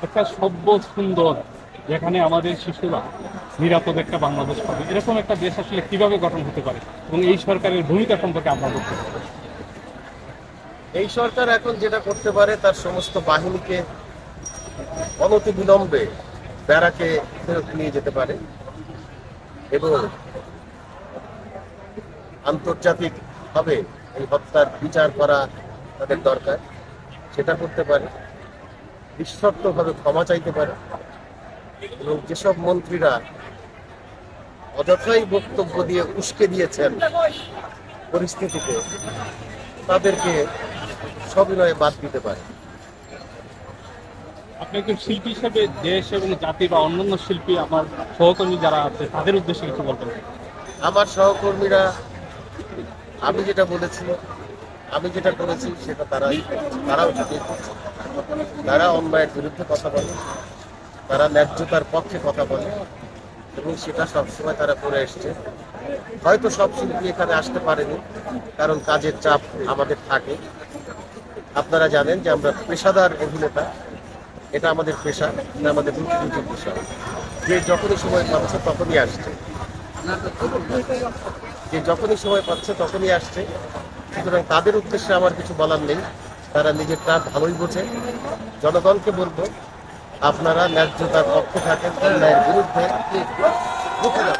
একটা সভ্য সুন্দর, যেখানে আমাদের শিশুরা নিরাপদ একটা বাংলাদেশ পাবে, এরকম একটা দেশ আসলে কিভাবে গঠন হতে পারে এবং এই সরকারের ভূমিকা সম্পর্কে আমরা বলতে পারি? এই সরকার এখন যেটা করতে পারে, তার সমস্ত বাহিনীকে অনতিবিলম্বে ব্যারাকে ফেরত নিয়ে যেতে পারে এবং আন্তর্জাতিকভাবে এই হত্যার বিচার করা তাদের দরকার, সেটা করতে পারে। নিঃশর্তভাবে ক্ষমা চাইতে পারে এবং যেসব মন্ত্রীরা অযথাই বক্তব্য দিয়ে উস্কে দিয়েছেন পরিস্থিতিতে, তাদেরকে সবিনয়ে বাদ দিতে পারে। আপনি একজন শিল্পী হিসেবে দেশ এবং জাতি বা অন্যান্য শিল্পী, আমার সহকর্মী যারা আছে, তাদের উদ্দেশ্যে কিছু বলবেন? আমার সহকর্মীরা, আমি যেটা বলেছি, আমি যেটা করেছি সেটা তারাও ঠিকই করছে। তারা অন্যায়ের বিরুদ্ধে কথা বলে, তারা ন্যায্যতার পক্ষে কথা বলে এবং সেটা সবসময় তারা করে এসছে। হয়তো সব শিল্পী এখানে আসতে পারেনি, কারণ কাজের চাপ আমাদের থাকে। আপনারা জানেন যে আমরা পেশাদার অভিনেতা, এটা আমাদের পেশা, এটা আমাদের রুটি পেশা। যে যখনই সময় পাচ্ছে তখনই আসছে, যে যখনই সময় পাচ্ছে তখনই আসছে। সুতরাং তাদের উদ্দেশ্যে আমার কিছু বলার নেই, তারা নিজেরটা ভালোই বোঝে। জনগণকে বলবো, আপনারা ন্যায্যতার পক্ষে থাকেন, অন্যায়ের বিরুদ্ধে রুখে যান।